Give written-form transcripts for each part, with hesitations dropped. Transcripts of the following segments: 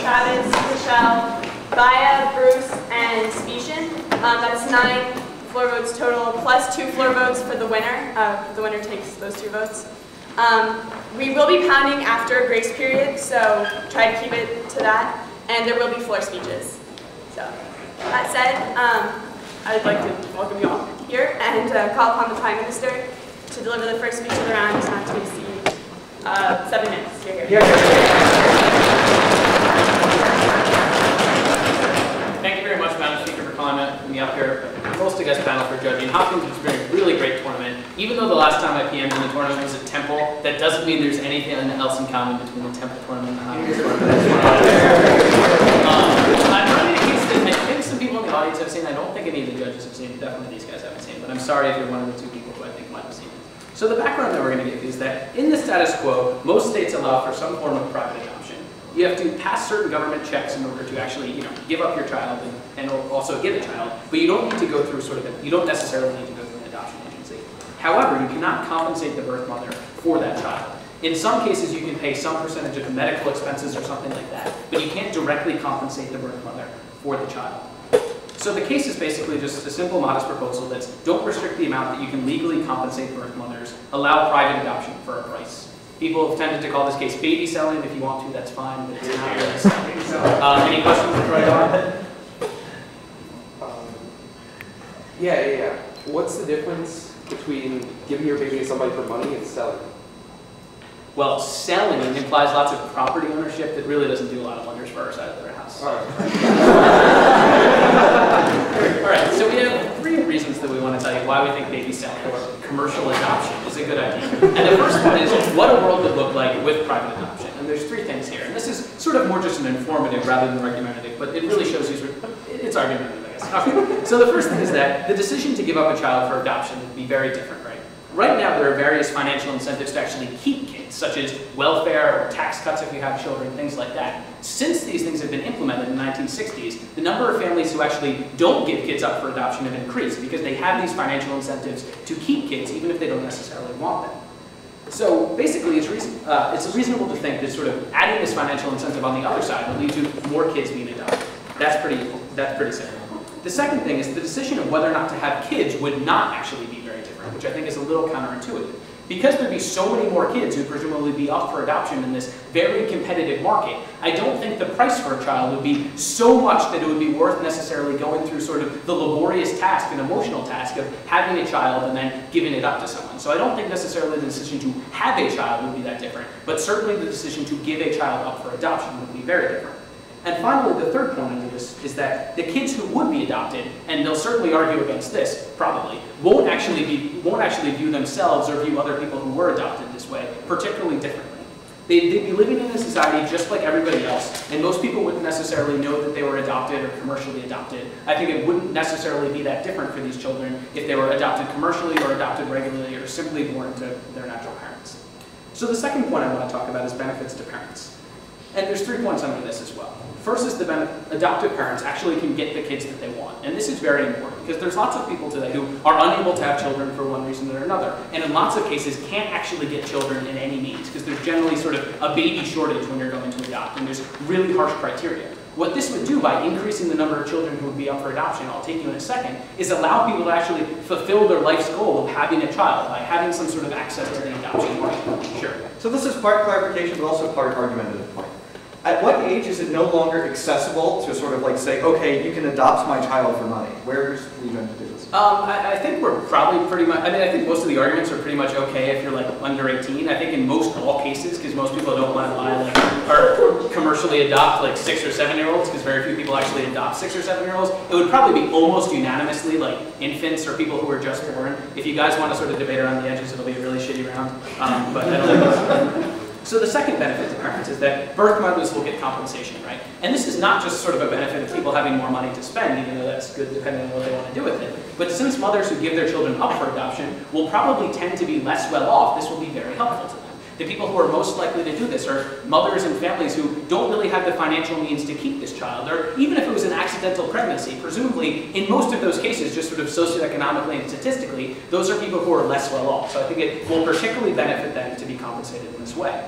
Travis, Michelle, Baya, Bruce, and Specian. That's 9 floor votes total, plus 2 floor votes for the winner. The winner takes those 2 votes. We will be pounding after a grace period, so try to keep it to that. And there will be floor speeches. So, that said, I'd like to welcome you all here and call upon the Prime Minister to deliver the first speech of the round, not to exceed 7 minutes. You're here. Thank you very much, Madam Speaker, for calling me up here. Most guest panel for judging. Hopkins has been a really great tournament. Even though the last time I PM'd in the tournament was at Temple, that doesn't mean there's anything else in common between the Temple tournament and the Hopkins tournament. I'm running a case that I think some people in the audience have seen. I don't think any of the judges have seen it. Definitely these guys haven't seen it. But I'm sorry if you're one of the 2 people who I think might have seen it. So the background that we're going to give is that in the status quo, most states allow for some form of private adoption. You have to pass certain government checks in order to actually, give up your child and also give a child, but you don't need to go through you don't necessarily need to go through an adoption agency. However, you cannot compensate the birth mother for that child. In some cases, you can pay some percentage of the medical expenses or something like that, but you can't directly compensate the birth mother for the child. So the case is basically just a simple, modest proposal that's don't restrict the amount that you can legally compensate birth mothers, allow private adoption for a price. People have tended to call this case baby selling. If you want to, that's fine, but it's not really selling. Any questions before I go on? Yeah. What's the difference between giving your baby to somebody for money and selling? Well, selling implies lots of property ownership that really doesn't do a lot of wonders for our side of their house. All right. All right, so we have 3 reasons that we want to tell you why we think baby selling or commercial adoption is a good idea. And the first one is what a world would look like with private adoption. And there's 3 things here. And this is sort of more just an informative rather than argumentative, but it really shows you, it's argumentative, I guess. Okay. So the first thing is that the decision to give up a child for adoption would be very different, right? Right now, there are various financial incentives to actually keep kids, such as welfare or tax cuts if you have children, things like that. Since these things have been implemented in the 1960s, the number of families who actually don't give kids up for adoption have increased because they have these financial incentives to keep kids, even if they don't necessarily want them. So basically, it's reasonable to think that sort of adding this financial incentive on the other side will lead to more kids being adopted. That's pretty simple. The second thing is the decision of whether or not to have kids would not actually be very different, which I think is a little counterintuitive. Because there'd be so many more kids who'd presumably be up for adoption in this very competitive market, I don't think the price for a child would be so much that it would be worth necessarily going through sort of the laborious task and emotional task of having a child and then giving it up to someone. So I don't think necessarily the decision to have a child would be that different, but certainly the decision to give a child up for adoption would be very different. And finally, the third point under this is that the kids who would be adopted, and they'll certainly argue against this, probably, won't actually view themselves or view other people who were adopted this way particularly differently. They'd be living in a society just like everybody else, and most people wouldn't necessarily know that they were adopted or commercially adopted. I think it wouldn't necessarily be that different for these children if they were adopted commercially or adopted regularly or simply born to their natural parents. So the second point I want to talk about is benefits to parents. And there's 3 points under this as well. First is the adoptive parents actually can get the kids that they want. And this is very important because there's lots of people today who are unable to have children for one reason or another. And in lots of cases can't actually get children in any means because there's generally sort of a baby shortage when you're going to adopt. And there's really harsh criteria. What this would do by increasing the number of children who would be up for adoption, I'll take you in a second, is allow people to actually fulfill their life's goal of having a child by having some sort of access to the adoption market. Sure. So this is part clarification, but also part argumentative point. At what age is it no longer accessible to sort of like say, okay, you can adopt my child for money? Where's we going to do this? I think we're probably pretty much, I think most of the arguments are pretty much okay if you're like under 18. I think in most all cases, because most people don't want to buy or commercially adopt like 6 or 7-year-olds, because very few people actually adopt 6 or 7-year-olds, it would probably be almost unanimously like infants or people who are just born. If you guys want to sort of debate around the edges, it'll be a really shitty round. But I don't think So the second benefit to parents is that birth mothers will get compensation, right? And this is not just sort of a benefit of people having more money to spend, even though that's good depending on what they want to do with it. But since mothers who give their children up for adoption will probably tend to be less well off, this will be very helpful to them. The people who are most likely to do this are mothers and families who don't really have the financial means to keep this child, or even if it was an accidental pregnancy, presumably in most of those cases, just sort of socioeconomically and statistically, those are people who are less well off. So I think it will particularly benefit them to be compensated in this way.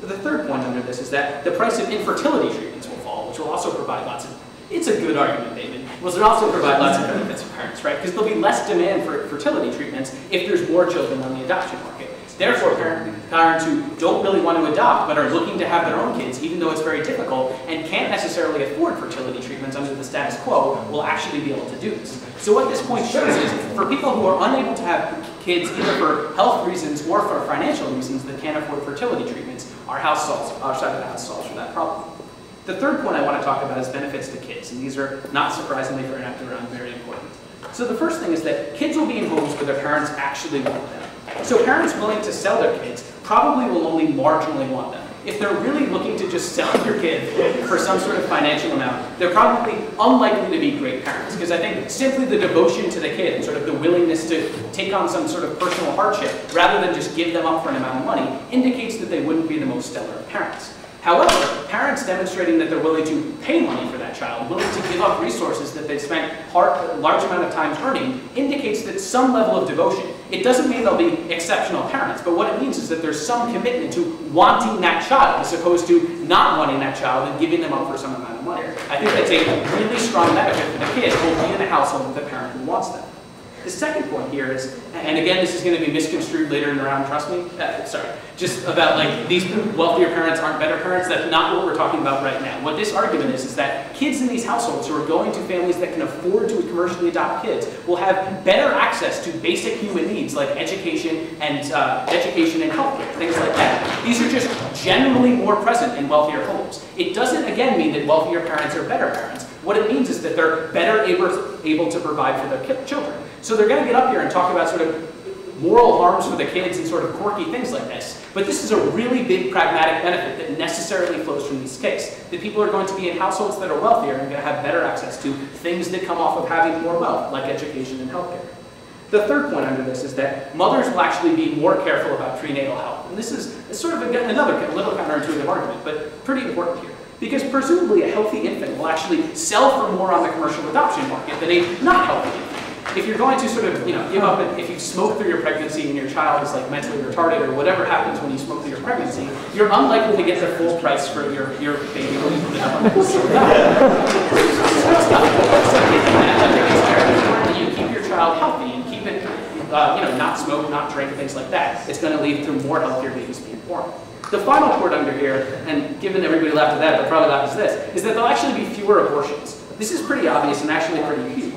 The third point under this is that the price of infertility treatments will fall which will also provide lots of, it's a good argument, David, will also provide lots of benefits for parents, right? Because there'll be less demand for fertility treatments if there's more children on the adoption market. Therefore, parents who don't really want to adopt but are looking to have their own kids, even though it's very difficult, and can't necessarily afford fertility treatments under the status quo, will actually be able to do this. So what this point shows is, for people who are unable to have kids either for health reasons or for financial reasons that can't afford fertility treatments, our side of the house solves for that problem. The third point I want to talk about is benefits to kids, and these are, not surprisingly for an after-round, very important. So the first thing is that kids will be in homes where their parents actually want them. So parents willing to sell their kids probably will only marginally want them. If they're really looking to just sell your kid for some sort of financial amount, they're probably unlikely to be great parents, because I think simply the devotion to the kid and sort of the willingness to take on some sort of personal hardship rather than just give them up for an amount of money indicates that they wouldn't be the most stellar of parents. However, parents demonstrating that they're willing to pay money for that child, willing to give up resources that they've spent a large amount of time earning, indicates that some level of devotion. It doesn't mean they'll be exceptional parents, but what it means is that there's some commitment to wanting that child as opposed to not wanting that child and giving them up for some amount of money. I think that's a really strong benefit for the kid who will be in a household with a parent who wants them. The second point here is, and again, this is going to be misconstrued later in the round, trust me, just about like these wealthier parents aren't better parents. That's not what we're talking about right now. What this argument is that kids in these households who are going to families that can afford to commercially adopt kids will have better access to basic human needs like education and healthcare, things like that. These are just generally more present in wealthier homes. It doesn't, again, mean that wealthier parents are better parents. What it means is that they're better able to provide for their children. So they're going to get up here and talk about sort of moral harms for the kids and sort of quirky things like this. But this is a really big pragmatic benefit that necessarily flows from this case. That people are going to be in households that are wealthier and going to have better access to things that come off of having more wealth, like education and healthcare. The third point under this is that mothers will actually be more careful about prenatal health. And this is sort of, again, another little counterintuitive argument, but pretty important here. Because presumably a healthy infant will actually sell for more on the commercial adoption market than a not healthy infant. If you're going to sort of, give up, if you smoke through your pregnancy and your child is like mentally retarded or whatever happens when you smoke through your pregnancy, you're unlikely to get the full price for your baby when you put it up on the you keep your child healthy and keep it, not smoke, not drink, things like that. It's going to lead to more healthier babies being born. The final point under here, and given everybody laughed at that, but probably laughed at this, is that there'll actually be fewer abortions. This is pretty obvious and actually pretty huge.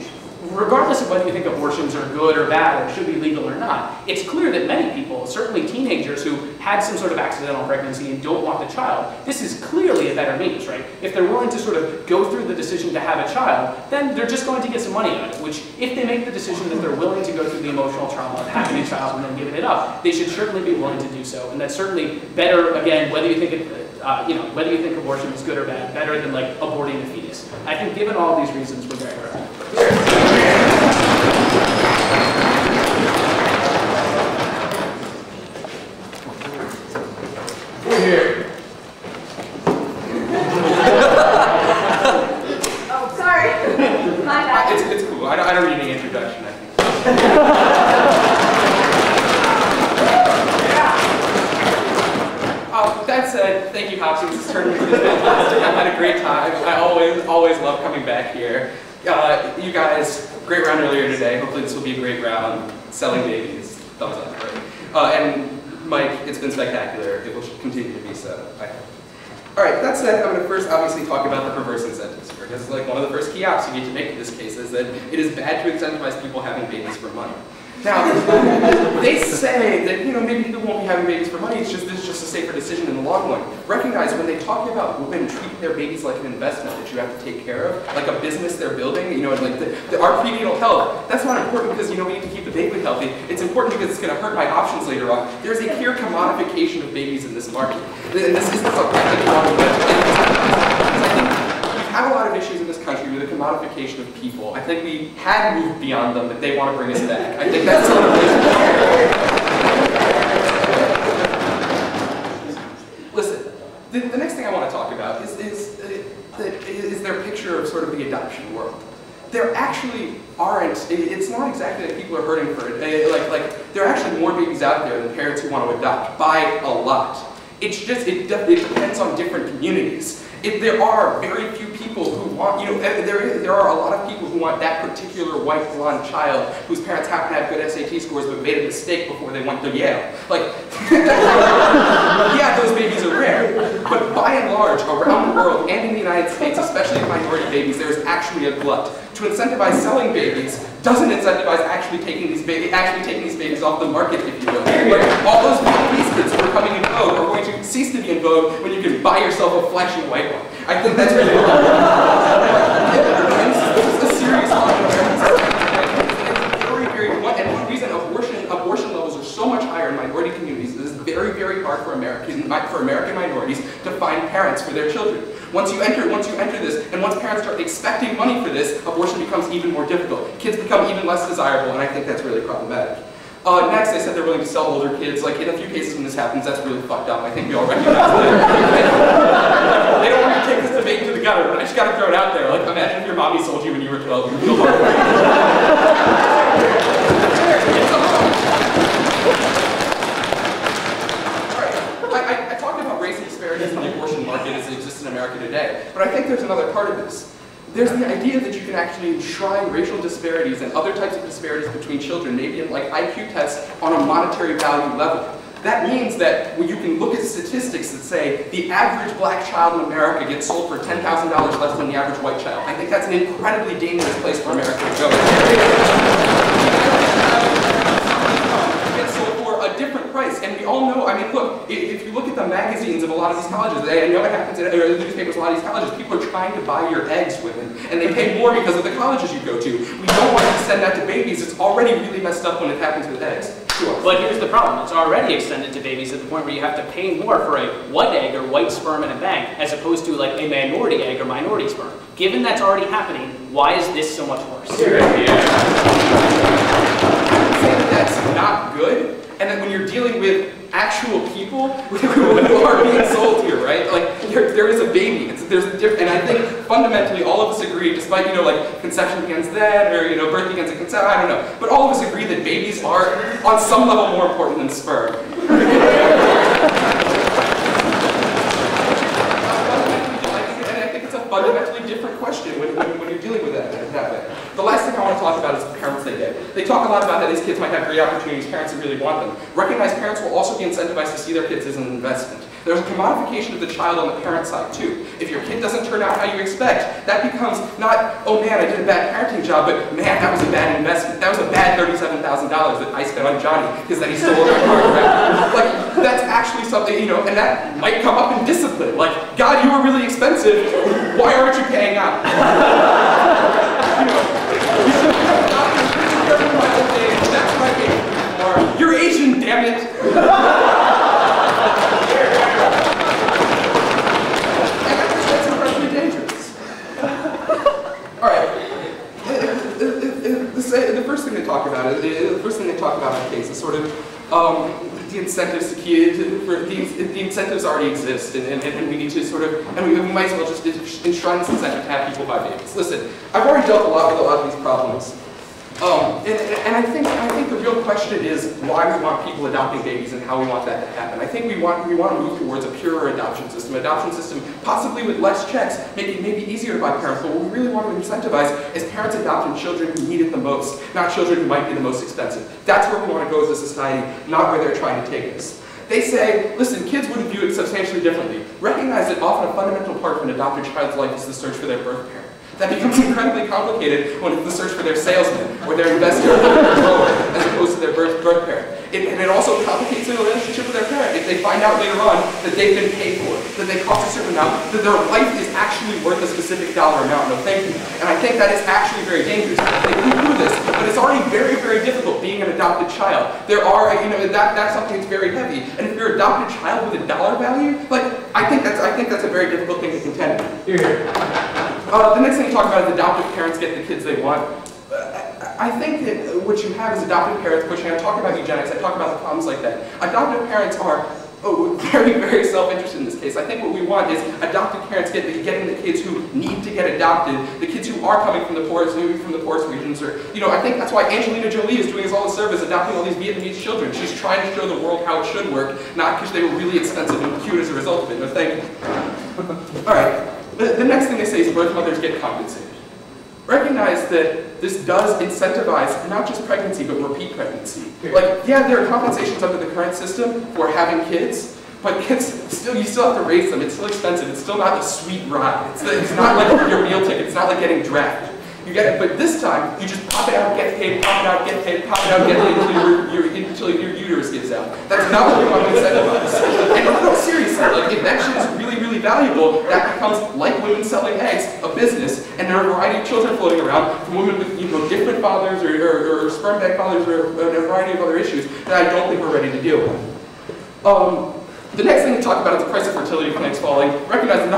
Regardless of whether you think abortions are good or bad or should be legal or not, it's clear that many people, certainly teenagers who had some sort of accidental pregnancy and don't want the child, this is clearly a better means, right? If they're willing to sort of go through the decision to have a child, then they're just going to get some money out of it, which if they make the decision that they're willing to go through the emotional trauma of having a child and then giving it up, they should certainly be willing to do so. And that's certainly better, again, whether you think whether you think abortion is good or bad, better than like aborting a fetus. I think given all these reasons, we're very right. We're here. Oh, sorry. My bad. It's cool. I don't need any introduction, I think. That said, thank you, Hopkins. It's turned into fantastic. I've had a great time. I always love coming back here. You guys, great round earlier today. Hopefully this will be a great round. Selling babies, thumbs up, right? And Mike, it's been spectacular. It will continue to be so, I hope. All right, that said, I'm going to first obviously talk about the perverse incentives here, because like one of the first key ops you need to make in this case is that it is bad to incentivize people having babies for money. Now, they say that maybe people won't be having babies for money. This is just a safer decision in the long run. Recognize when they talk about women treating their babies like an investment that you have to take care of, like a business they're building. Like our prenatal health. That's not important because we need to keep the baby healthy. It's important because it's going to hurt my options later on. There's a clear commodification of babies in this market, and this isn't something I think we have a lot of issues in this country with the commodification of people. I think we had moved beyond them, but they want to bring us back. I think that's sort of Listen, the next thing I want to talk about is their picture of sort of the adoption world. There actually aren't, it's not exactly that people are hurting for it. There are actually more babies out there than parents who want to adopt, by a lot. It's just, it depends on different communities. There are very few people who want, there are a lot of people who want that particular white blonde child whose parents happen to have good SAT scores but made a mistake before they went to Yale. Like, yeah, those babies are rare, but by and large, around the world and in the United States, especially minority babies, there is actually a glut. To incentivize selling babies doesn't incentivize actually taking these babies off the market, if you will. Like, all those Vietnamese kids who are coming in vogue are going to cease to be in vogue when you can buy yourself a flashy white one. I think that's really wrong. This is a serious problem in American society. And one reason abortion levels are so much higher in minority communities is it's very, very hard for American minorities to find parents for their children. Once you enter this, and once parents start expecting money for this, abortion becomes even more difficult. Kids become even less desirable, and I think that's really problematic. Next, they said they're willing to sell older kids. Like, in a few cases when this happens, that's really fucked up. I think we all recognize that. They don't want to take this debate to the gutter, but I just gotta throw it out there. Like, imagine if your mommy sold you when you were 12. You would feel horrible. I talked about race and disparities in the abortion market as it exists in America today, but I think there's another part of this. There's the idea that you can actually enshrine racial disparities and other types of disparities between children, maybe in like IQ tests on a monetary value level. That means that when you can look at statistics that say the average black child in America gets sold for $10,000 less than the average white child. I think that's an incredibly dangerous place for America to go. Gets sold for a different price, and we all know, I mean, look, if you look at the magazines of a lot of these colleges, I know it happens in the newspapers, a lot of these colleges, people are trying to buy your eggs, women, and they pay more because of the colleges you go to. We don't want to extend that to babies. It's already really messed up when it happens with eggs. Sure. But here's the problem. It's already extended to babies at the point where you have to pay more for a white egg or white sperm in a bank as opposed to like a minority egg or minority sperm. Given that's already happening, why is this so much worse? That's not good, and that when you're dealing with actual people who are being sold here, right? Like, there is a baby. There's a different, and I think fundamentally all of us agree, despite, like conception begins then, or, birth begins at conception, I don't know, but all of us agree that babies are on some level more important than sperm. And I think it's a fundamentally different question when you're dealing with that way. The last thing I want to talk about is the parents they get. They talk a lot about how these kids might have great opportunities, parents that really want them. Recognize parents will also be incentivized to see their kids as an investment. There's a commodification of the child on the parent side too. If your kid doesn't turn out how you expect, that becomes not, oh man, I did a bad parenting job, but man, that was a bad investment. That was a bad $37,000 that I spent on Johnny because then he stole my car. Right? Like, that's actually something, and that might come up in discipline. Like, God, you were really expensive. Why aren't you paying out? That's my game. You're Asian, damn it. That's incredibly dangerous. All right. The first thing they talk about in the case is sort of the incentives to kids. The incentives already exist, and we need to sort of, and we might as well just enshrine this incentive to have people buy babies. Listen, I've already dealt a lot with a lot of these problems. And I think the real question is why we want people adopting babies and how we want that to happen. I think we want to move towards a purer adoption system possibly with less checks, making it maybe easier to buy parents, but what we really want to incentivize is parents adopting children who need it the most, not children who might be the most expensive. That's where we want to go as a society, not where they're trying to take us. They say, listen, kids would view it substantially differently. Recognize that often a fundamental part of an adopted child's life is the search for their birth parent. That becomes incredibly complicated when it's the search for their salesman or their investor or their grower as opposed to their birth parent. And it also complicates their relationship with their parent. If they find out later on that they've been paid for, that they cost a certain amount, that their life is actually worth a specific dollar amount. No, thank you. And I think that is actually very dangerous. They can do this, but it's already very, very difficult being an adopted child. There are, that's something that's very heavy. And if you're an adopted child with a dollar value, like, I think that's a very difficult thing to contend with. The next thing you talk about is adoptive parents get the kids they want. I think that what you have is adoptive parents pushing. I talk about eugenics, I talk about the problems like that. Adoptive parents are very, very self-interested in this case. I think what we want is adoptive parents getting the kids who need to get adopted, the kids who are coming from the poorest regions, or, I think that's why Angelina Jolie is doing all the service, adopting all these Vietnamese children. She's trying to show the world how it should work, not because they were really expensive and cute as a result of it. No, thank you. All right, the next thing they say is birth mothers get compensated. Recognize that this does incentivize not just pregnancy, but repeat pregnancy. Like, yeah, there are compensations under the current system for having kids, but kids, you still have to raise them. It's still expensive. It's still not a sweet ride. It's not like your meal ticket. It's not like getting drafted. You get it, but this time, you just pop it out, get paid, pop it out, get paid, pop it out, get paid until your uterus gives out. That's not what we want to incentivize. And no, seriously, like, if that shit is really, really valuable, that becomes, like women selling eggs, a business, and there are a variety of children floating around from women with, different fathers or sperm bank fathers or a variety of other issues that I don't think we're ready to deal with. The next thing to talk about is the price of fertility clinics falling. Recognize the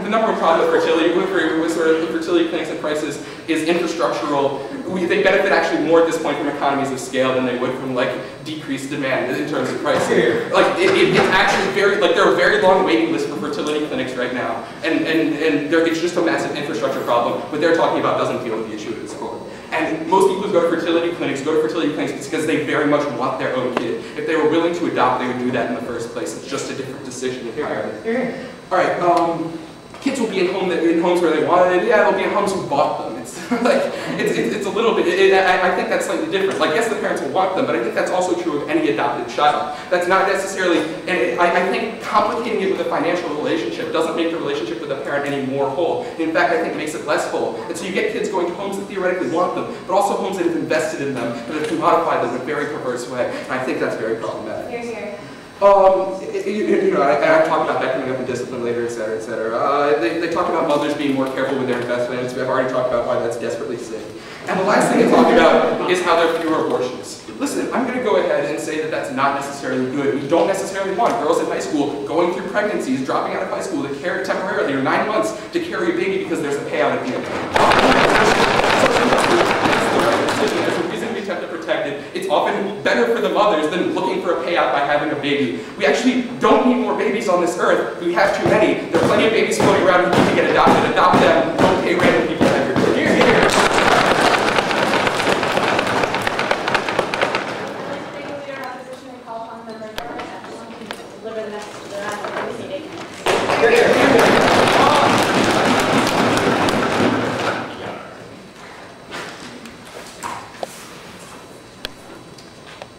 number one problem with fertility, with sort of fertility clinics and prices is infrastructural. They benefit actually more at this point from economies of scale than they would from like decreased demand in terms of pricing. Like it's actually very there are very long waiting lists for fertility clinics right now, and it's just a massive infrastructure problem. What they're talking about doesn't deal with the issue at its core. And most people who go to fertility clinics because they very much want their own kid. If they were willing to adopt, they would do that in the first place. It's just a different decision entirely. All right, kids will be in homes where they wanted it. Yeah, they'll be in homes who bought them. It's like it's a little bit. I think that's slightly different. Like, yes, the parents will want them, but I think that's also true of any adopted child. That's not necessarily. And I think complicating it with a financial relationship doesn't make the relationship with a parent any more whole. In fact, I think it makes it less whole. And so you get kids going to homes that theoretically want them, but also homes that have invested in them, but have commodified them in a very perverse way. And I think that's very problematic. Here's here. I talked about that coming up in discipline later, et cetera, et cetera. They talk about mothers being more careful with their investments. I've already talked about why that's desperately sick. And the last thing they talk about is how there are fewer abortions. Listen, I'm going to go ahead and say that that's not necessarily good. We don't necessarily want girls in high school going through pregnancies, dropping out of high school to carry temporarily, or 9 months, to carry a baby because there's a payout at the end. There's a reason to be kept protected. It's often better for the mothers than looking for a payout by having a baby. We actually don't need more babies on this earth. We have too many. There are plenty of babies floating around who need to get adopted. Adopt them. Don't pay random people to have your kid. Here.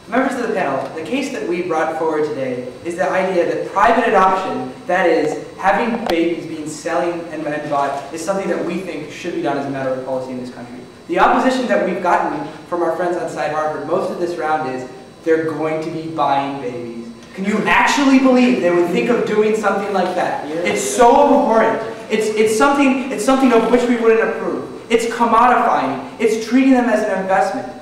Members of the panel, the case that we brought forward today is the idea that private adoption, that is, having babies being selling and bought, is something that we think should be done as a matter of policy in this country. The opposition that we've gotten from our friends on Side Harvard most of this round is they're going to be buying babies. Can you actually believe they would think of doing something like that? It's so abhorrent. It's something of which we wouldn't approve. It's commodifying. It's treating them as an investment.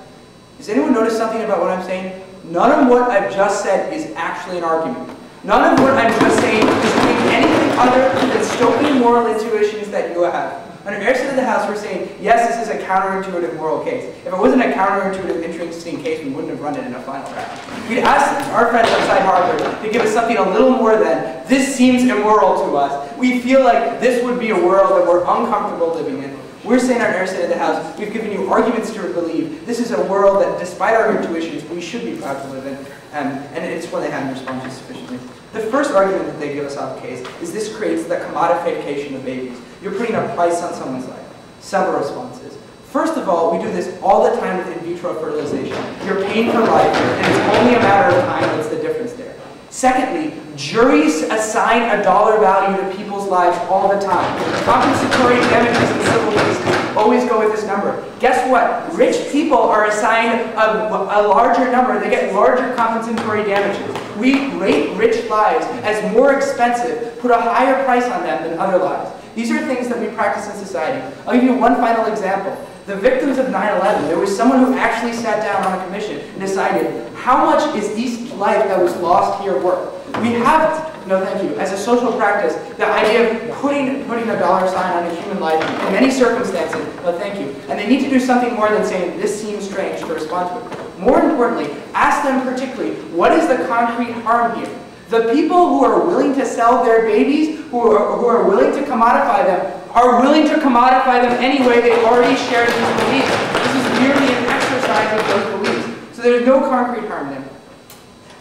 Does anyone notice something about what I'm saying? None of what I've just said is actually an argument. None of what I'm just saying is doing anything other than stoking moral intuitions that you have. On our side of the house, we're saying, yes, this is a counterintuitive moral case. If it wasn't a counterintuitive, interesting case, we wouldn't have run it in a final round. We'd ask our friends outside Harvard to give us something a little more than, this seems immoral to us. We feel like this would be a world that we're uncomfortable living in. We're saying on our side of the house, we've given you arguments to believe this is a world that, despite our intuitions, we should be proud to live in, and it's one they haven't responded to sufficiently. The first argument that they give us off case is this creates the commodification of babies. You're putting a price on someone's life. Several responses. First of all, we do this all the time with in vitro fertilization. You're paying for life, and it's only a matter of time that's the difference there. Secondly, juries assign a dollar value to people's lives all the time. Compensatory damages in civil cases always go with this number. Guess what? Rich people are assigned a larger number. They get larger compensatory damages. We rate rich lives as more expensive, put a higher price on them than other lives. These are things that we practice in society. I'll give you one final example. The victims of 9/11, there was someone who actually sat down on a commission and decided, how much is each life that was lost here worth? We have, no thank you, as a social practice, the idea of putting a dollar sign on a human life in many circumstances, no thank you. And they need to do something more than saying, this seems strange, to respond to it. More importantly, ask them particularly, what is the concrete harm here? The people who are willing to sell their babies, who are willing to commodify them, are willing to commodify them anyway. They already share these beliefs. This is merely an exercise of those beliefs. So there's no concrete harm there.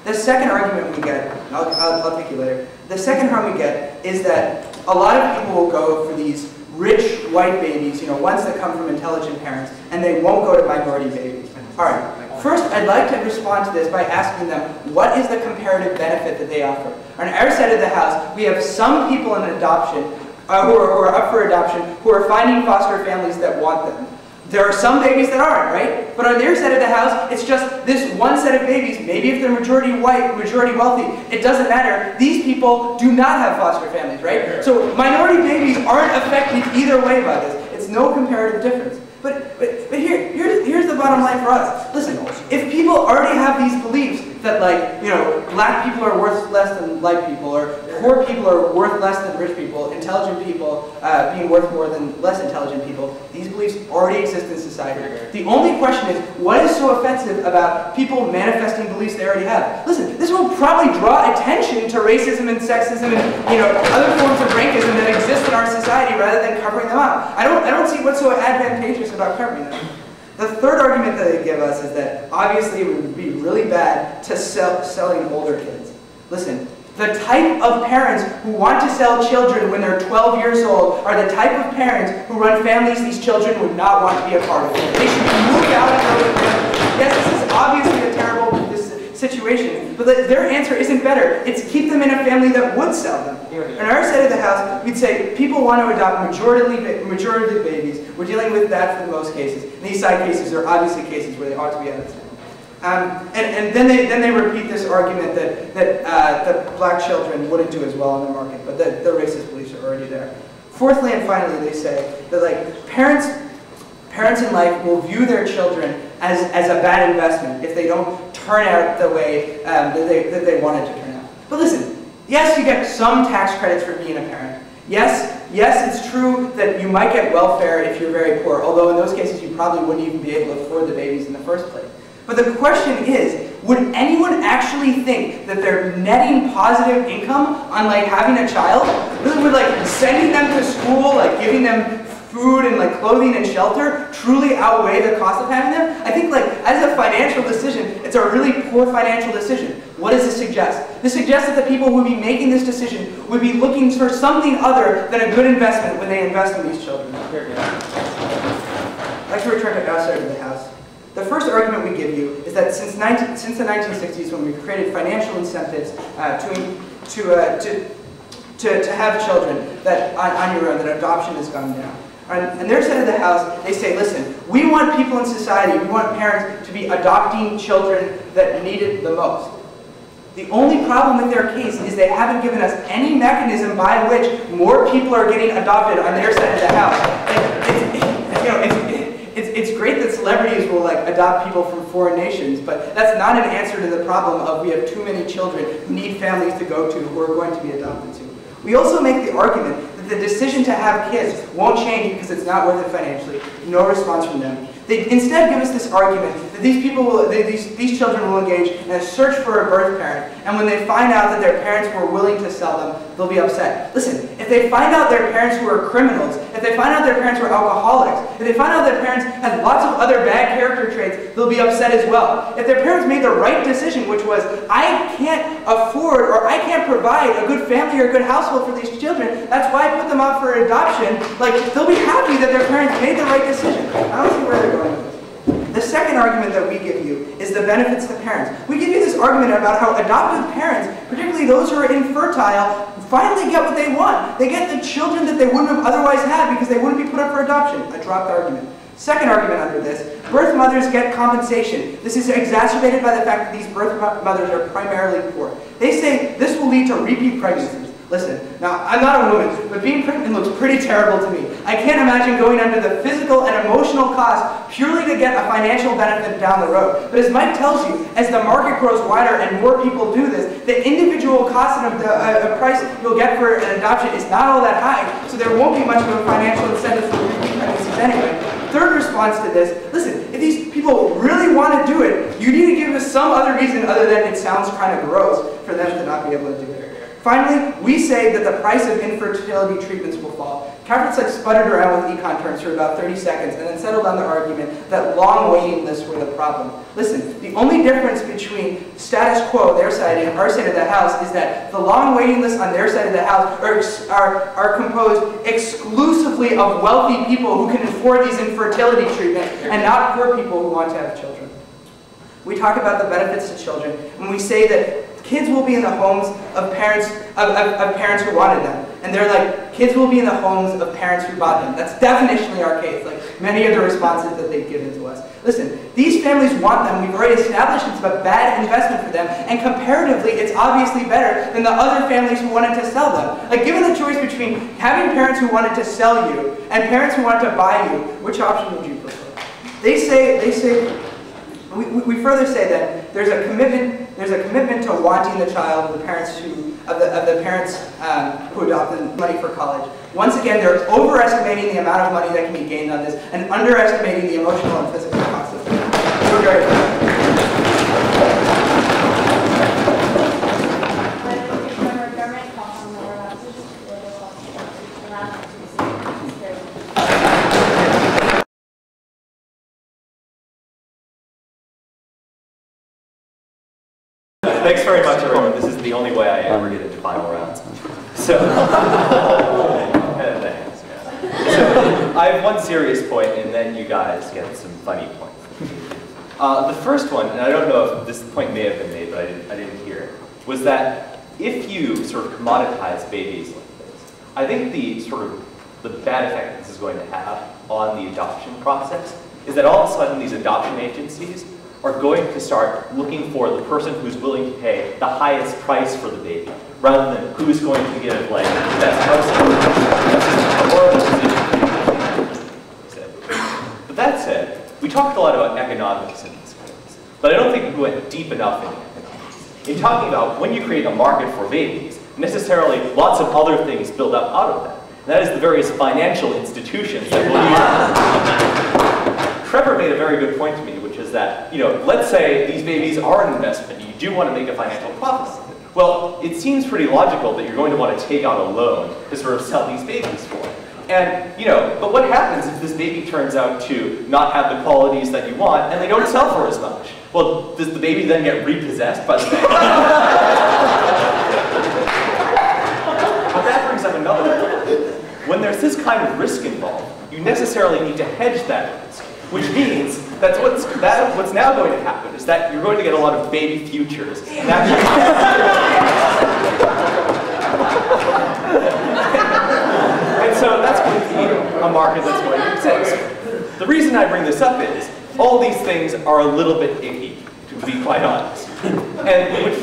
The second argument we get, I'll take you later. The second harm we get is that a lot of people will go for these rich white babies, ones that come from intelligent parents, and they won't go to minority babies. All right, first I'd like to respond to this by asking them, what is the comparative benefit that they offer? On our side of the house, we have some people in adoption, who are up for adoption, who are finding foster families that want them. There are some babies that aren't, right? But on their side of the house, it's just this one set of babies. Maybe if they're majority white, majority wealthy, it doesn't matter. These people do not have foster families, right? So minority babies aren't affected either way by this. It's no comparative difference. But here's the bottom line for us. Listen, if people already have these beliefs that black people are worth less than white people, or poor people are worth less than rich people, intelligent people being worth more than less intelligent people, these beliefs already exist in society. The only question is, what is so offensive about people manifesting beliefs they already have? Listen, this will probably draw attention to racism and sexism and other forms of racism that exist in our society rather than covering them up. I don't see what's so advantageous about covering them. The third argument that they give us is that obviously it would be really bad to selling older kids. Listen, the type of parents who want to sell children when they're 12 years old are the type of parents who run families these children would not want to be a part of. They should be moved out of those families. Yes, this is obviously a terrible situation, but their answer isn't better. It's keep them in a family that would sell them. On our side of the house, we'd say people want to adopt majority babies. We're dealing with that for the most cases. In these side cases are obviously cases where they ought to be out of state. And then they repeat this argument that black children wouldn't do as well in the market, but that the racist beliefs are already there. Fourthly and finally, they say that parents in life will view their children as a bad investment if they don't turn out the way that they wanted to turn out. But listen, yes, you get some tax credits for being a parent. Yes, it's true that you might get welfare if you're very poor, although in those cases you probably wouldn't even be able to afford the babies in the first place. But the question is, would anyone actually think that they're netting positive income on having a child? Really, would sending them to school, giving them food and clothing and shelter truly outweigh the cost of having them? I think as a financial decision, it's a really poor financial decision. What does this suggest? This suggests that the people who would be making this decision would be looking for something other than a good investment when they invest in these children. I'd like to return to our side of the house. The first argument we give you is that since the 1960s, when we created financial incentives to have children that on your own, that adoption has gone down. On their side of the house, they say, listen, we want people in society, we want parents to be adopting children that need it the most. The only problem with their case is they haven't given us any mechanism by which more people are getting adopted on their side of the house. It's great that celebrities will adopt people from foreign nations, but that's not an answer to the problem of we have too many children who need families to go to who are going to be adopted to. We also make the argument that the decision to have kids won't change because it's not worth it financially. No response from them. They instead give us this argument that these children will engage in a search for a birth parent, and when they find out that their parents were willing to sell them, they'll be upset. Listen, if they find out their parents were criminals, if they find out their parents were alcoholics, if they find out their parents had lots of other bad character traits, they'll be upset as well. If their parents made the right decision, which was, I can't afford or I can't provide a good family or a good household for these children, that's why I put them up for adoption, they'll be happy that their parents made the right decision. I don't see where they're going with this. The second argument that we give you is the benefits to parents. We give you this argument about how adoptive parents, particularly those who are infertile, finally get what they want. They get the children that they wouldn't have otherwise had because they wouldn't be put up for adoption. I dropped the argument. Second argument under this, birth mothers get compensation. This is exacerbated by the fact that these birth mothers are primarily poor. They say this will lead to repeat pregnancies. Listen, now, I'm not a woman, but being pregnant looks pretty terrible to me. I can't imagine going under the physical and emotional cost purely to get a financial benefit down the road. But as Mike tells you, as the market grows wider and more people do this, the individual cost of the price you'll get for an adoption is not all that high, so there won't be much of a financial incentive for repeat pregnancies anyway. Third response to this, listen, if these people really want to do it, you need to give us some other reason other than it sounds kind of gross for them to not be able to do it. Finally, we say that the price of infertility treatments will fall. Cafritz sputtered around with econ terms for about 30 seconds and then settled on the argument that long waiting lists were the problem. Listen, the only difference between status quo, their side, and our side of the house is that the long waiting lists on their side of the house are composed exclusively of wealthy people who can afford these infertility treatments and not poor people who want to have children. We talk about the benefits to children when we say that kids will be in the homes of parents who wanted them. And they're like, kids will be in the homes of parents who bought them. That's definitionally our case, like many of the responses that they've given to us. Listen, these families want them. We've already established it's a bad investment for them. And comparatively, it's obviously better than the other families who wanted to sell them. Like, given the choice between having parents who wanted to sell you and parents who wanted to buy you, which option would you prefer? We further say that there's a commitment to wanting the child of the parents who adopted money for college. Once again, they're overestimating the amount of money that can be gained on this and underestimating the emotional and physical cost of it. We're very Thanks very much, everyone. This is the only way I ever get into final rounds. So, I have one serious point, and then you guys get some funny points. The first one, and I don't know if this point may have been made, but I didn't hear it, was that if you sort of commoditize babies like this, I think the bad effect this is going to have on the adoption process is that all of a sudden these adoption agencies are going to start looking for the person who's willing to pay the highest price for the baby, rather than who's going to give like the best person. But that said, we talked a lot about economics in this case, but I don't think we went deep enough into economics. In talking about when you create a market for babies, necessarily lots of other things build up out of that. And that is the various financial institutions that will use. Trevor made a very good point to me, which is that, let's say these babies are an investment, you do want to make a financial profit. Well, it seems pretty logical that you're going to want to take out a loan to sort of sell these babies for. And, but what happens if this baby turns out to not have the qualities that you want and they don't sell for as much? Well, does the baby then get repossessed by the bank? But that brings up another point. When there's this kind of risk involved, you necessarily need to hedge that risk. Which means that what's now going to happen is that you're going to get a lot of baby futures. And so that's going to be a market that's going to exist. The reason I bring this up is all these things are a little bit icky, to be quite honest. And which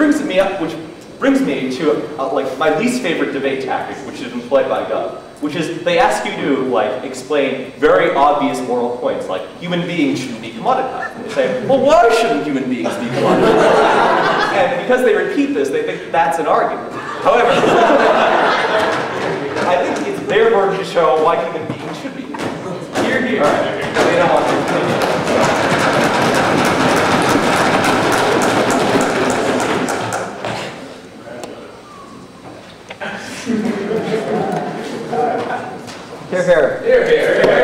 brings me to like my least favorite debate tactic, which is employed by Gov. Which is they ask you to explain very obvious moral points, like human beings shouldn't be commoditized. And they say, well, why shouldn't human beings be commoditized? And because they repeat this, they think that's an argument. However, I think it's their burden to show why human beings should be. Here. They don't want to. Hear, hear. Here, here, here, here.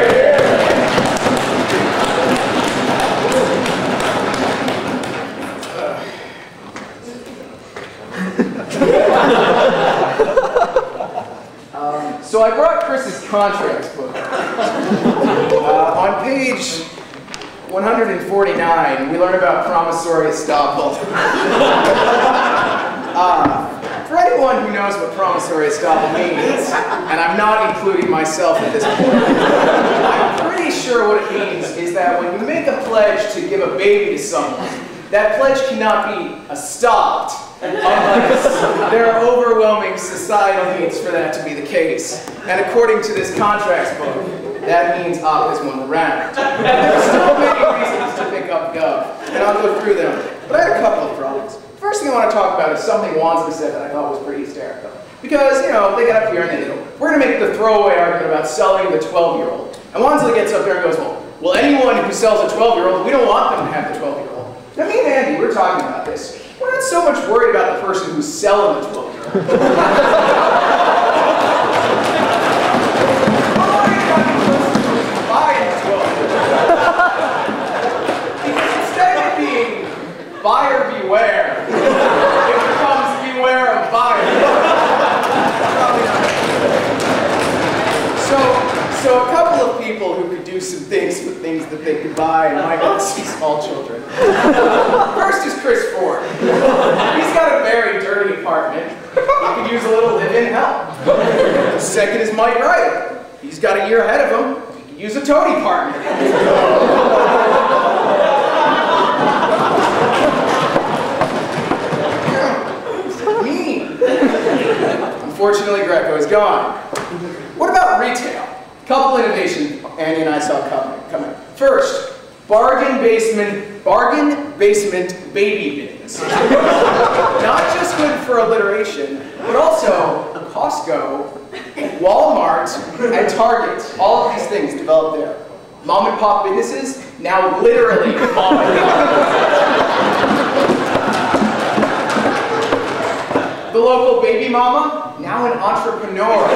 So I brought Chris's contracts book. On page 149, we learn about promissory estoppel. For anyone who knows what promissory estoppel means, and I'm not including myself at this point, I'm pretty sure what it means is that when you make a pledge to give a baby to someone, that pledge cannot be stopped unless there are overwhelming societal needs for that to be the case. And according to this contracts book, that means op has won the round. There are still many reasons to pick up Gov, and I'll go through them, but I had a couple of problems. First thing I want to talk about is something Wansley said that I thought was pretty hysterical. Because, they get up here and they go, we're going to make the throwaway argument about selling the 12-year-old. And Wansley gets up there and goes, well, anyone who sells a 12-year-old, we don't want them to have the 12-year-old. Now, me and Andy, we're talking about this. We're not so much worried about the person who's selling the 12-year-old. Buyer beware. It becomes beware of buyer. Probably not. So a couple of people who could do some things with things that they could buy and might not see small children. First is Chris Ford. He's got a very dirty apartment. He could use a little live-in help. Second is Mike Wright. He's got a year ahead of him. He could use a toady partner. Unfortunately, Greco is gone. What about retail? Couple innovations Andy and I saw coming. First, bargain basement baby bins. Not just good for alliteration, but also Costco, Walmart, and Target. All of these things developed there. Mom and pop businesses, now literally mom and pop. The local baby mama, now an entrepreneur.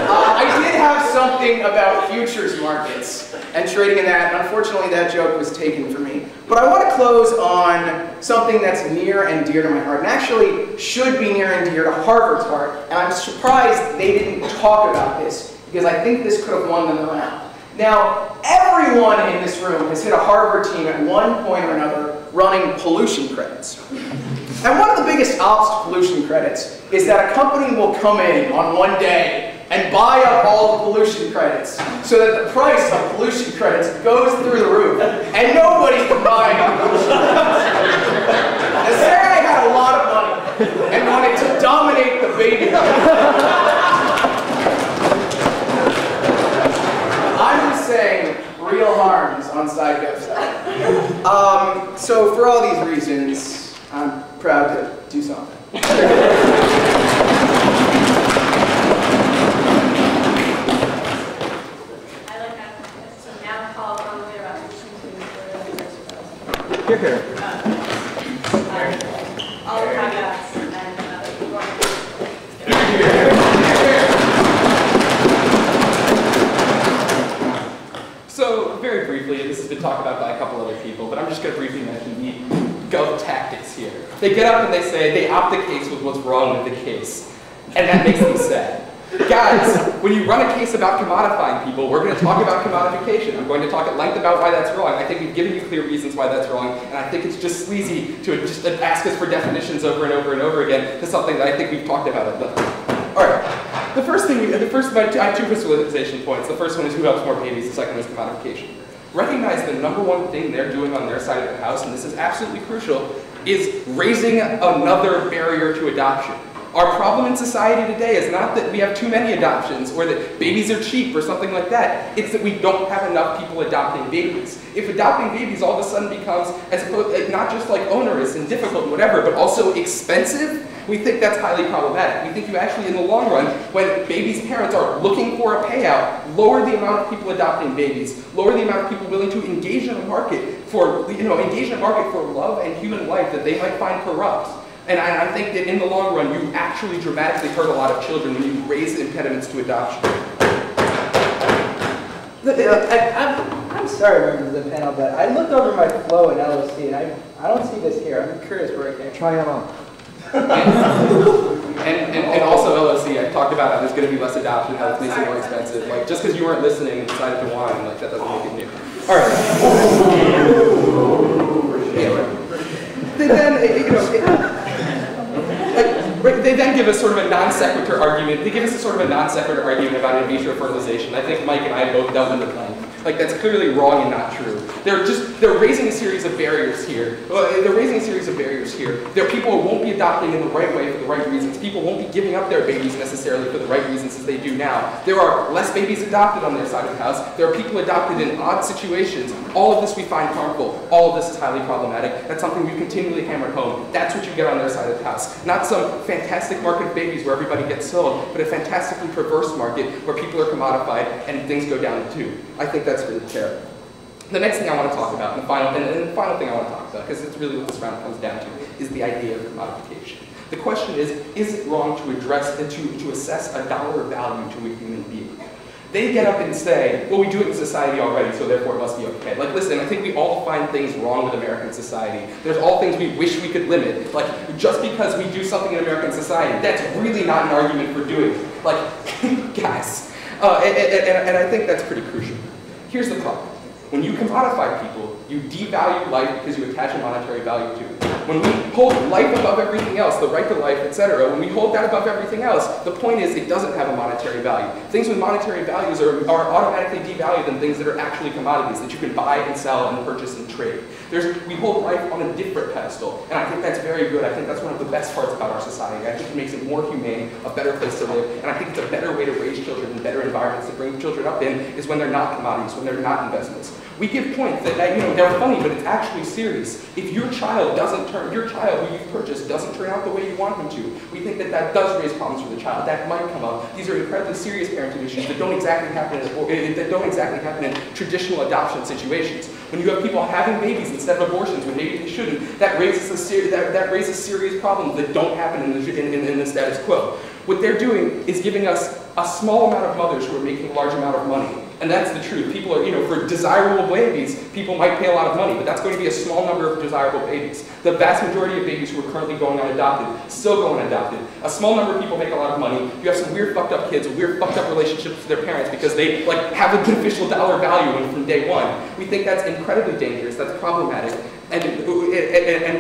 I did have something about futures markets and trading in that, and unfortunately that joke was taken from me. But I want to close on something that's near and dear to my heart, and actually should be near and dear to Harvard's heart, and I'm surprised they didn't talk about this, because I think this could have won them the round. Now, everyone in this room has hit a Harvard team at one point or another running pollution credits. And one of the biggest ops to pollution credits is that a company will come in on one day and buy up all the pollution credits so that the price of pollution credits goes through the roof and nobody can buy any pollution credits. Now, say I had a lot of money and wanted to dominate the baby market. I'm just saying real harms on Psycho side. So for all these reasons, I'm proud to do something. I like that. So now call on the resolution to Here, here. all the caveats and So, very briefly, this has been talked about by a couple other people, but I'm just going to briefly mention the gov tactics here. They get up and they say, they opt the case with what's wrong with the case. And that makes them sad. Guys, when you run a case about commodifying people, we're going to talk about commodification. I'm going to talk at length about why that's wrong. I think we've given you clear reasons why that's wrong, and I think it's just sleazy to just ask us for definitions over and over and over again to something that I think we've talked about enough. All right. I have two crystallization points. The first one is who helps more babies. The second is commodification. Recognize the number one thing they're doing on their side of the house, and this is absolutely crucial, is raising another barrier to adoption. Our problem in society today is not that we have too many adoptions or that babies are cheap or something like that. It's that we don't have enough people adopting babies. If adopting babies all of a sudden becomes not just like onerous and difficult and whatever, but also expensive, we think that's highly problematic. We think you actually, in the long run, when babies' parents are looking for a payout, lower the amount of people adopting babies, lower the amount of people willing to engage in a market for, love and human life that they might find corrupt. And I think that in the long run, you actually dramatically hurt a lot of children when you raise impediments to adoption. I'm sorry, members of the panel, but I looked over my flow in LOC, and I don't see this here. I'm curious where it came from. Try it on. And also LOC, I talked about how there's going to be less adoption, how it's makes it more expensive. Like, just because you weren't listening and decided to whine, like, that doesn't make it new. All right. They then give us sort of a non sequitur argument. They give us a sort of a non sequitur argument about in vitro fertilization. I think Mike and I both dealt with it. Like, that's clearly wrong and not true. They're raising a series of barriers here. There are people who won't be adopting in the right way for the right reasons. People won't be giving up their babies necessarily for the right reasons as they do now. There are less babies adopted on their side of the house. There are people adopted in odd situations. All of this we find harmful. All of this is highly problematic. That's something we've continually hammered home. That's what you get on their side of the house. Not some fantastic market of babies where everybody gets sold, but a fantastically perverse market where people are commodified and things go down the tube. I think that's really terrible. The next thing I want to talk about, and the final thing I want to talk about, because it's really what this round comes down to, is the idea of commodification. The question is it wrong to address and to assess a dollar value to a human being? They get up and say, well, we do it in society already, so therefore it must be okay. Like, listen, I think we all find things wrong with American society. There's all things we wish we could limit. Like, just because we do something in American society, that's really not an argument for doing it. Like, guys. And I think that's pretty crucial. Here's the problem. When you commodify people, you devalue life because you attach a monetary value to it. When we hold life above everything else, the right to life, etc., when we hold that above everything else, the point is it doesn't have a monetary value. Things with monetary values are automatically devalued than things that are actually commodities that you can buy and sell and purchase and trade. We hold life on a different pedestal, and I think that's very good. I think that's one of the best parts about our society. I think it makes it more humane, a better place to live, and I think it's a better way to raise children and better environments to bring children up in is when they're not commodities, when they're not investments. We give points that they're funny, but it's actually serious. If your child who you've purchased doesn't turn out the way you want him to, we think that does raise problems for the child. That might come up. These are incredibly serious parenting issues that don't exactly happen in traditional adoption situations. When you have people having babies instead of abortions when maybe they shouldn't, that raises serious problems that don't happen in the status quo. What they're doing is giving us a small amount of mothers who are making a large amount of money. And that's the truth. People are, for desirable babies, people might pay a lot of money, but that's going to be a small number of desirable babies. The vast majority of babies who are currently going unadopted still go unadopted. A small number of people make a lot of money. You have some weird fucked up kids with weird fucked up relationships with their parents because they have a beneficial dollar value from day one. We think that's incredibly dangerous, that's problematic, and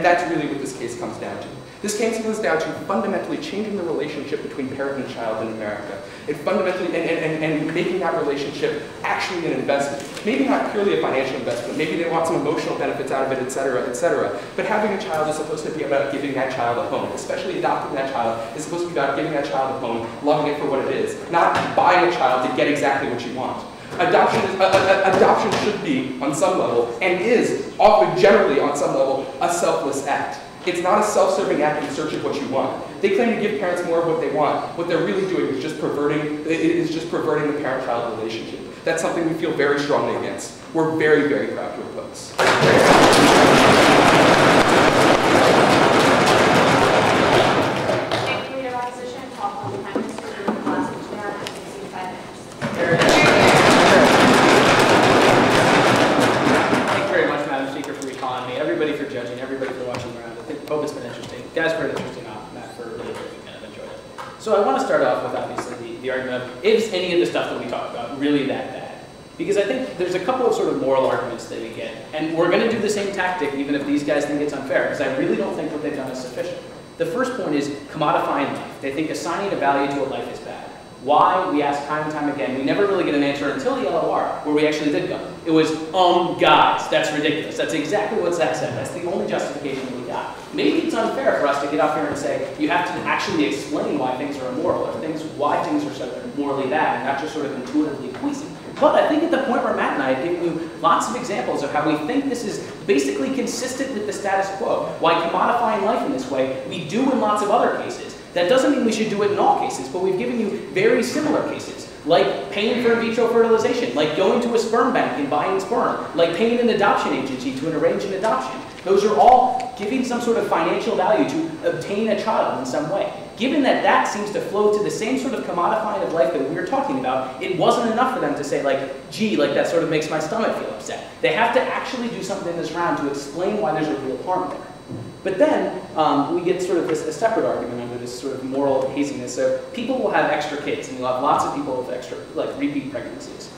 that's really what this case comes down to. This case comes down to fundamentally changing the relationship between parent and child in America. It fundamentally, and making that relationship actually an investment. Maybe not purely a financial investment, maybe they want some emotional benefits out of it, etc., etc. But having a child is supposed to be about giving that child a home, especially adopting that child is supposed to be about giving that child a home, loving it for what it is, not buying a child to get exactly what you want. Adoption should be, on some level, and is often generally on some level, a selfless act. It's not a self-serving act in search of what you want. They claim to give parents more of what they want. What they're really doing is just perverting the parent-child relationship. That's something we feel very strongly against. We're very, very proud to oppose. Thank you for your opposition. Talk on the Prime Minister in the class, which now has 65 minutes. Thank you very much, Madam Speaker, for recalling me. Everybody for judging, everybody for watching around. I hope it's been interesting. Guys, for an interesting Matt, for a really great weekend. I've enjoyed it. So I want to start off with, obviously, the argument of, is any of the stuff that we talked about really that bad? Because I think there's a couple of sort of moral arguments that we get. And we're going to do the same tactic, even if these guys think it's unfair, because I really don't think what they've done is sufficient. The first point is commodifying life. They think assigning a value to a life is bad. Why? We ask time and time again. We never really get an answer until the LOR, where we actually did go. It was, guys, that's ridiculous. That's exactly what Zach said. That's the only justification that we got. Maybe it's unfair for us to get up here and say, you have to actually explain why things are immoral, or why things are so morally bad, and not just sort of intuitively policing. But I think at the point where Matt and I have given you lots of examples of how we think this is basically consistent with the status quo, why commodifying life in this way we do in lots of other cases. That doesn't mean we should do it in all cases, but we've given you very similar cases, like paying for in vitro fertilization, like going to a sperm bank and buying sperm, like paying an adoption agency to arrange an adoption. Those are all giving some sort of financial value to obtain a child in some way. Given that that seems to flow to the same sort of commodifying of life that we were talking about, it wasn't enough for them to say, gee, that sort of makes my stomach feel upset. They have to actually do something in this round to explain why there's a real harm there. But then we get sort of a separate argument under this sort of moral haziness. So people will have extra kids, and you'll have lots of people with extra, repeat pregnancies.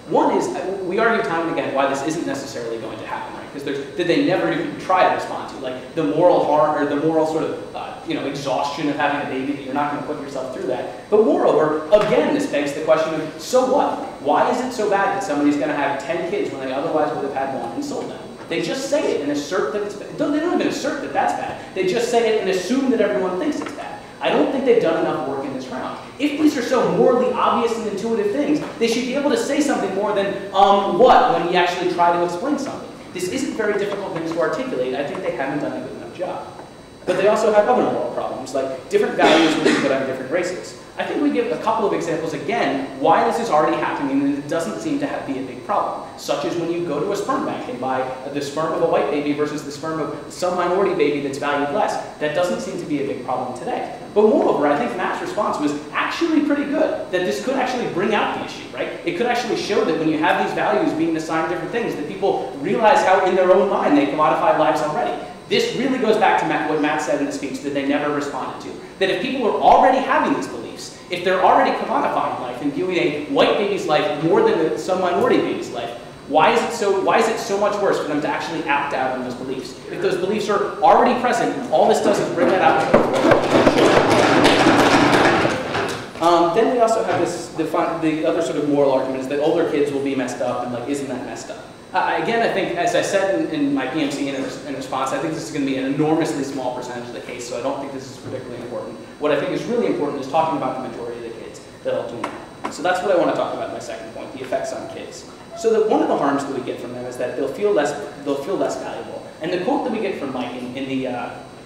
One is, we argue time and again why this isn't necessarily going to happen, right? Because did they never even try to respond to, the moral harm, or the moral sort of, exhaustion of having a baby, that you're not going to put yourself through that. But moreover, again, this begs the question of, so what? Why is it so bad that somebody's going to have 10 kids when they otherwise would have had one and sold them? They just say it and assert that it's bad. They don't even assert that that's bad. They just say it and assume that everyone thinks it's bad. I don't think they've done enough work in this round. If these are so morally obvious and intuitive things, they should be able to say something more than, what, when you actually try to explain something. This isn't very difficult things to articulate. I think they haven't done a good enough job. But they also have other moral problems, like different values will be put on different races. I think we give a couple of examples again why this is already happening and it doesn't seem to be a big problem, such as when you go to a sperm bank and buy the sperm of a white baby versus the sperm of some minority baby that's valued less. That doesn't seem to be a big problem today. But moreover, I think Matt's response was actually pretty good, that this could actually bring out the issue, right? It could actually show that when you have these values being assigned different things, that people realize how in their own mind they commodify lives already. This really goes back to what Matt said in the speech that they never responded to. That if people are already having these beliefs, if they're already commodifying life and viewing a white baby's life more than some minority baby's life, why is it so much worse for them to actually act out on those beliefs? If those beliefs are already present, all this does is bring that out. Then we also have the other sort of moral argument is that older kids will be messed up, and like, isn't that messed up? Again, I think, as I said in my PMC in response, I think this is going to be an enormously small percentage of the case, so I don't think this is particularly important. What I think is really important is talking about the majority of the kids that'll do that. So that's what I want to talk about in my second point, the effects on kids. So that one of the harms that we get from them is that they'll feel less valuable. And the quote that we get from Mike in the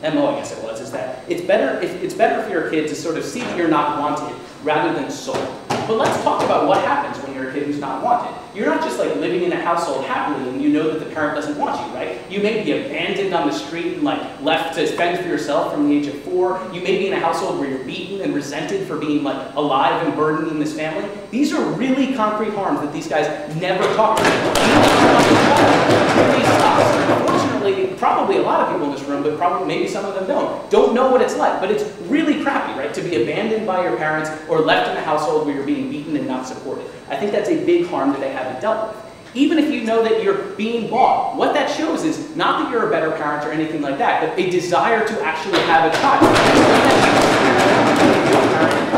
MO, I guess it was, is that it's better for your kid to sort of see that you're not wanted rather than sold. But let's talk about what happens when you're a kid who's not wanted. You're not just like living in a household happily and you know that the parent doesn't want you, right? You may be abandoned on the street and like left to fend for yourself from the age of 4. You may be in a household where you're beaten and resented for being like alive and burdened in this family. These are really concrete harms that these guys never talk about. Unfortunately, probably a lot of people in this room, but probably maybe some of them don't know what it's like. But it's really crappy, right? To be abandoned by your parents or left in a household where you're being beaten and not supported. I think that's a big harm that they haven't dealt with. Even if you know that you're being bought, what that shows is not that you're a better parent or anything like that, but a desire to actually have a child.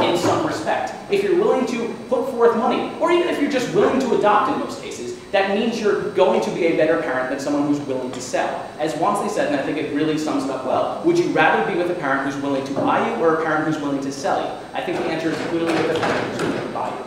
In some respect. If you're willing to put forth money, or even if you're just willing to adopt in most cases, that means you're going to be a better parent than someone who's willing to sell. As Wansley said, and I think it really sums it up well, would you rather be with a parent who's willing to buy you or a parent who's willing to sell you? I think the answer is clearly with a parent who's willing to buy you.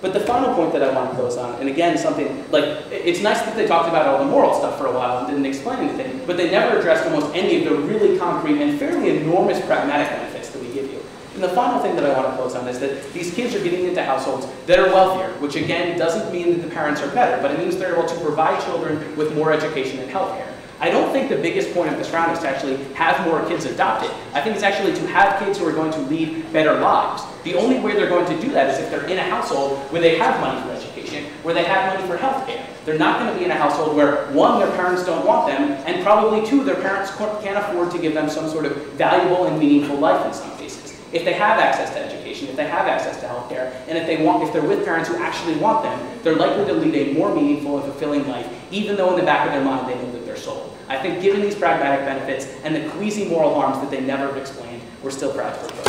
But the final point that I want to close on, and again, something like, it's nice that they talked about all the moral stuff for a while and didn't explain anything, but they never addressed almost any of the really concrete and fairly enormous pragmatic benefits that we give you. And the final thing that I want to close on is that these kids are getting into households that are wealthier, which again doesn't mean that the parents are better, but it means they're able to provide children with more education and health care. I don't think the biggest point of this round is to actually have more kids adopted. I think it's actually to have kids who are going to lead better lives. The only way they're going to do that is if they're in a household where they have money for education, where they have money for health care. They're not going to be in a household where, 1, their parents don't want them, and probably 2, their parents can't afford to give them some sort of valuable and meaningful life in some cases. If they have access to education, if they have access to health care, and if they're with parents who actually want them, they're likely to lead a more meaningful and fulfilling life, even though in the back of their mind they know that they're sold. I think given these pragmatic benefits and the queasy moral harms that they never have explained, we're still proud to propose.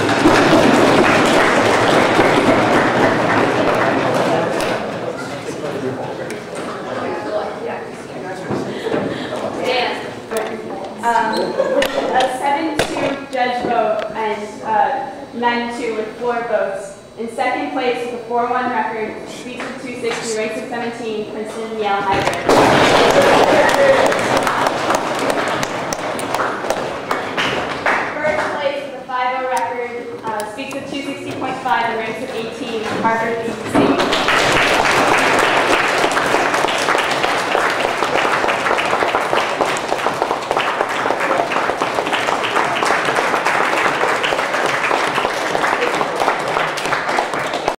A 7-2 judge vote and 9-2 with 4 votes. In second place with a 4-1 record, speaks of 260, ranks of 17, Princeton and Yale hybrid. First place with a 5-0 record, speaks of 260.5 and ranks of 18, Harvard BC.